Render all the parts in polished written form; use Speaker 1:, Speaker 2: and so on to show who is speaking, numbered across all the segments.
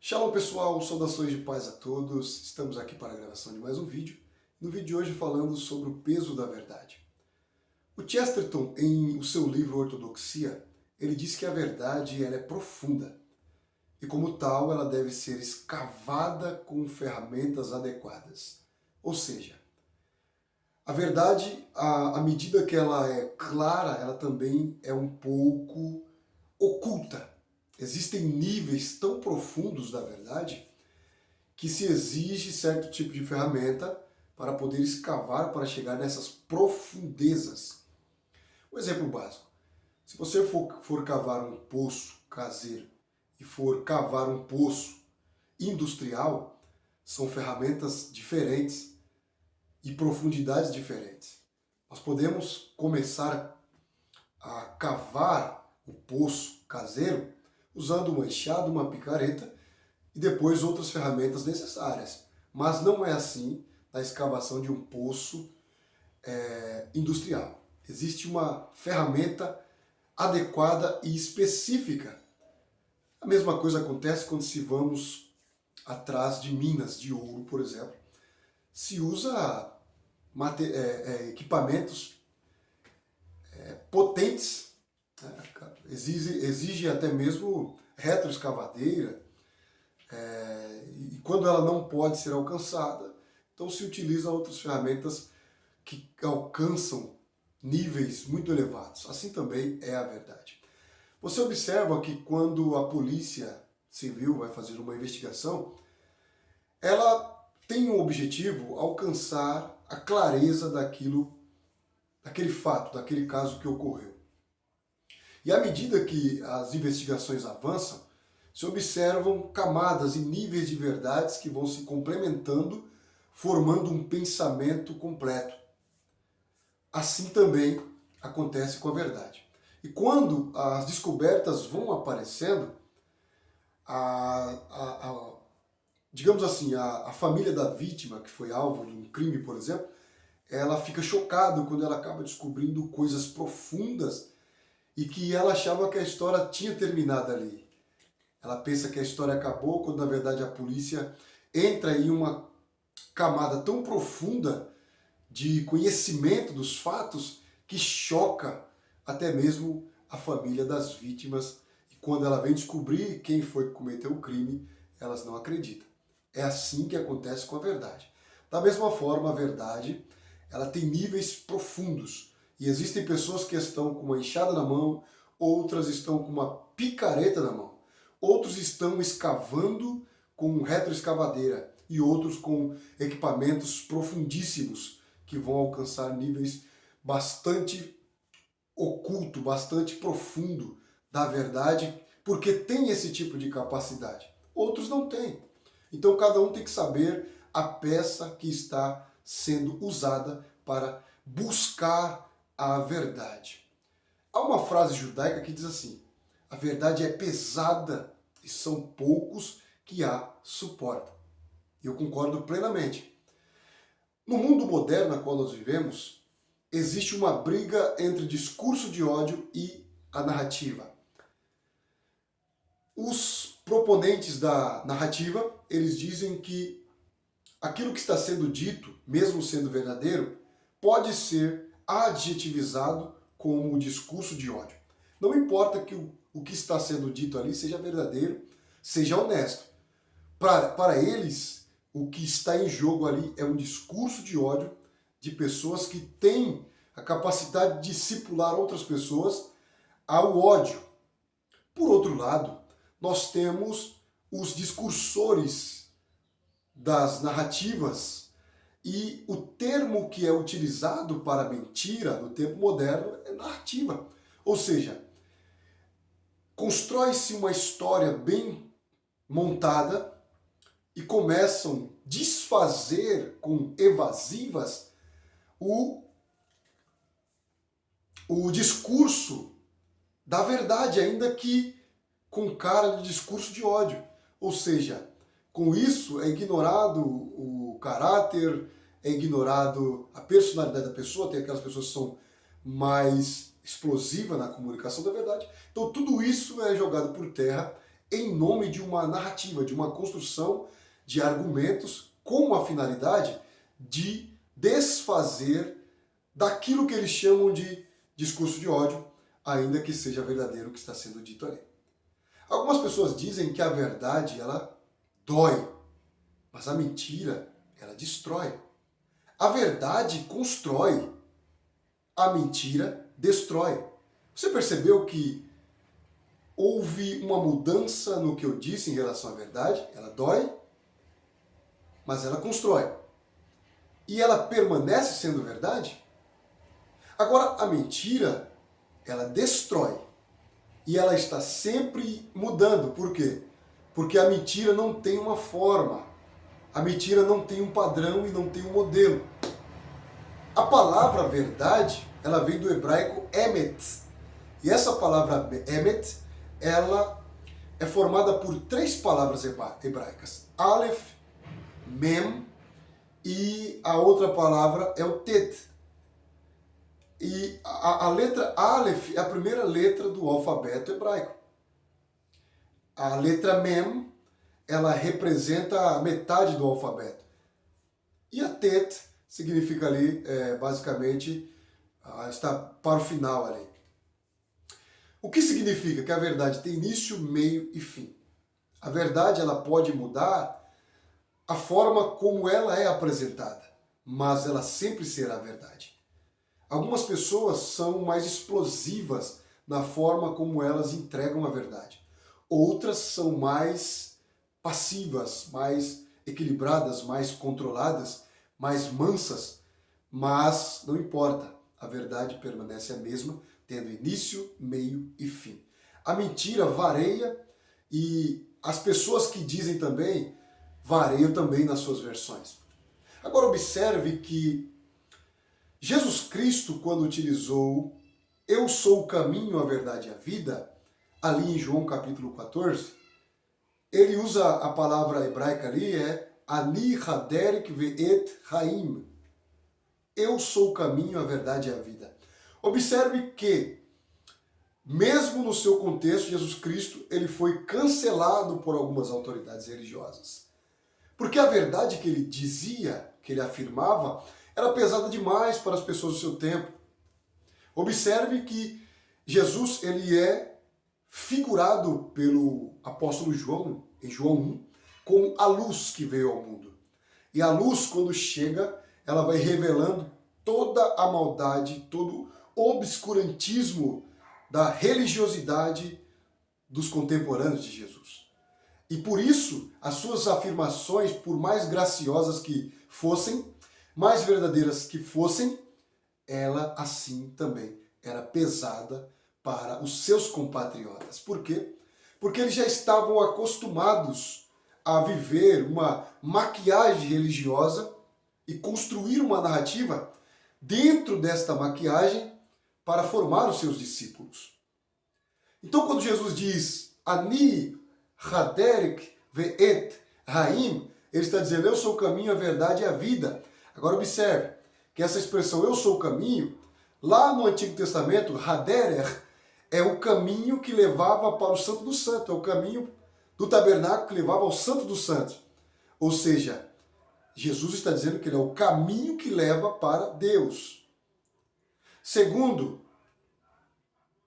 Speaker 1: Shalom pessoal, saudações de paz a todos. Estamos aqui para a gravação de mais um vídeo. No vídeo de hoje falando sobre o peso da verdade. O Chesterton, em o seu livro Ortodoxia, ele diz que a verdade ela é profunda e como tal ela deve ser escavada com ferramentas adequadas. Ou seja, a verdade, à medida que ela é clara, ela também é um pouco oculta. Existem níveis tão profundos da verdade que se exige certo tipo de ferramenta para poder escavar, para chegar nessas profundezas. Um exemplo básico, se você for cavar um poço caseiro e for cavar um poço industrial, são ferramentas diferentes e profundidades diferentes. Nós podemos começar a cavar o poço caseiro usando uma enxada, uma picareta e depois outras ferramentas necessárias. Mas não é assim na escavação de um poço industrial. Existe uma ferramenta adequada e específica. A mesma coisa acontece quando se vamos atrás de minas de ouro, por exemplo. Se usa equipamentos potentes, né? Exige até mesmo retroescavadeira, e quando ela não pode ser alcançada, então se utiliza outras ferramentas que alcançam níveis muito elevados. Assim também é a verdade. Você observa que quando a polícia civil vai fazer uma investigação, ela tem um objetivo alcançar a clareza daquele fato, daquele caso que ocorreu. E à medida que as investigações avançam, se observam camadas e níveis de verdades que vão se complementando, formando um pensamento completo. Assim também acontece com a verdade. E quando as descobertas vão aparecendo, digamos assim, a família da vítima, que foi alvo de um crime, por exemplo, ela fica chocada quando ela acaba descobrindo coisas profundas e que ela achava que a história tinha terminado ali. Ela pensa que a história acabou, quando na verdade a polícia entra em uma camada tão profunda de conhecimento dos fatos que choca até mesmo a família das vítimas. E quando ela vem descobrir quem foi que cometeu o crime, elas não acreditam. É assim que acontece com a verdade. Da mesma forma, a verdade ela tem níveis profundos. E existem pessoas que estão com uma enxada na mão, outras estão com uma picareta na mão. Outros estão escavando com retroescavadeira e outros com equipamentos profundíssimos que vão alcançar níveis bastante oculto, bastante profundo da verdade, porque tem esse tipo de capacidade. Outros não têm. Então cada um tem que saber a peça que está sendo usada para buscar a verdade. Há uma frase judaica que diz assim: a verdade é pesada e são poucos que a suportam. E eu concordo plenamente. No mundo moderno na qual nós vivemos, existe uma briga entre discurso de ódio e a narrativa. Os proponentes da narrativa, eles dizem que aquilo que está sendo dito, mesmo sendo verdadeiro, pode ser adjetivizado como discurso de ódio. Não importa que o que está sendo dito ali seja verdadeiro, seja honesto. Para eles, o que está em jogo ali é um discurso de ódio de pessoas que têm a capacidade de discipular outras pessoas ao ódio. Por outro lado, nós temos os discursores das narrativas e o termo que é utilizado para mentira no tempo moderno é narrativa. Ou seja, constrói-se uma história bem montada e começam a desfazer com evasivas o discurso da verdade, ainda que com cara de discurso de ódio. Ou seja, com isso é ignorado o caráter, é ignorado a personalidade da pessoa, tem aquelas pessoas que são mais explosivas na comunicação da verdade. Então tudo isso é jogado por terra em nome de uma narrativa, de uma construção de argumentos com a finalidade de desfazer daquilo que eles chamam de discurso de ódio, ainda que seja verdadeiro o que está sendo dito ali. Algumas pessoas dizem que a verdade, ela dói, mas a mentira, ela destrói. A verdade constrói, a mentira destrói. Você percebeu que houve uma mudança no que eu disse em relação à verdade? Ela dói, mas ela constrói. E ela permanece sendo verdade? Agora, a mentira, ela destrói. E ela está sempre mudando. Por quê? Porque a mentira não tem uma forma. A mentira não tem um padrão e não tem um modelo. A palavra verdade, ela vem do hebraico emet. E essa palavra emet, ela é formada por 3 palavras hebraicas. Aleph, mem e a outra palavra é o tet. E a letra Aleph é a primeira letra do alfabeto hebraico. A letra Mem, ela representa a metade do alfabeto. E a Tet significa ali, basicamente, está para o final ali. O que significa? Que a verdade tem início, meio e fim. A verdade, ela pode mudar a forma como ela é apresentada, mas ela sempre será verdade. Algumas pessoas são mais explosivas na forma como elas entregam a verdade. Outras são mais passivas, mais equilibradas, mais controladas, mais mansas, mas não importa, a verdade permanece a mesma, tendo início, meio e fim. A mentira varia e as pessoas que dizem também variam também nas suas versões. Agora observe que Jesus Cristo, quando utilizou "Eu sou o caminho, a verdade e a vida", ali em João capítulo 14, ele usa a palavra hebraica ali, Ani Haderek Ve'et Haim. Eu sou o caminho, a verdade e a vida. Observe que, mesmo no seu contexto, Jesus Cristo ele foi cancelado por algumas autoridades religiosas. Porque a verdade que ele dizia, que ele afirmava, era pesada demais para as pessoas do seu tempo. Observe que Jesus ele é figurado pelo apóstolo João, em João 1, como a luz que veio ao mundo. E a luz, quando chega, ela vai revelando toda a maldade, todo o obscurantismo da religiosidade dos contemporâneos de Jesus. E por isso, as suas afirmações, por mais graciosas que fossem, mais verdadeiras que fossem, ela assim também era pesada para os seus compatriotas. Por quê? Porque eles já estavam acostumados a viver uma maquiagem religiosa e construir uma narrativa dentro desta maquiagem para formar os seus discípulos. Então quando Jesus diz Ani Haderek Ve'et Haim, ele está dizendo eu sou o caminho, a verdade e a vida. Agora observe que essa expressão eu sou o caminho, lá no Antigo Testamento, Haderer é o caminho que levava para o Santo dos Santos, é o caminho do tabernáculo que levava ao Santo dos Santos. Ou seja, Jesus está dizendo que ele é o caminho que leva para Deus. Segundo,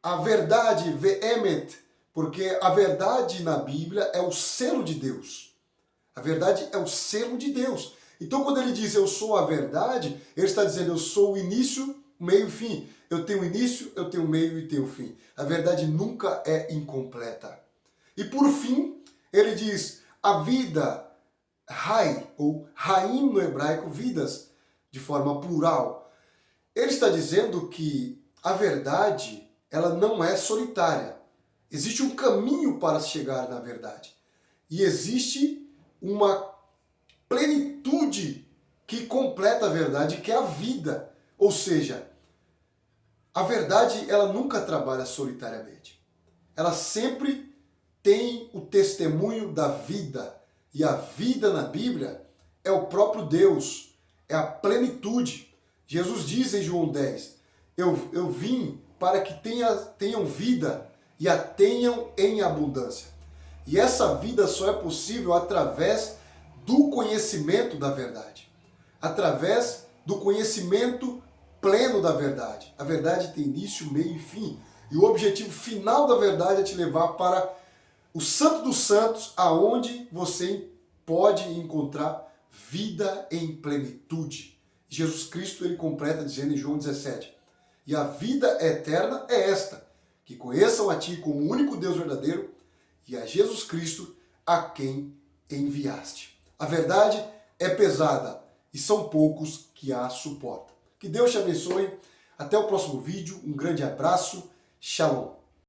Speaker 1: a verdade, ve'emet, porque a verdade na Bíblia é o selo de Deus. A verdade é o selo de Deus. Então quando ele diz eu sou a verdade, ele está dizendo eu sou o início, meio e fim. Eu tenho início, eu tenho meio e tenho fim. A verdade nunca é incompleta. E por fim, ele diz a vida, Hai, ou Haim no hebraico, vidas, de forma plural. Ele está dizendo que a verdade, ela não é solitária. Existe um caminho para chegar na verdade. E existe uma plenitude que completa a verdade, que é a vida. Ou seja, a verdade, ela nunca trabalha solitariamente. Ela sempre tem o testemunho da vida. E a vida na Bíblia é o próprio Deus, é a plenitude. Jesus diz em João 10, eu vim para que tenham vida e a tenham em abundância. E essa vida só é possível através do conhecimento da verdade. Através do conhecimento pleno da verdade. A verdade tem início, meio e fim. E o objetivo final da verdade é te levar para o Santo dos Santos, aonde você pode encontrar vida em plenitude. Jesus Cristo ele completa dizendo em João 17, e a vida eterna é esta, que conheçam a Ti como o único Deus verdadeiro e a Jesus Cristo a quem enviaste. A verdade é pesada e são poucos que a suportam. Que Deus te abençoe. Até o próximo vídeo. Um grande abraço. Shalom.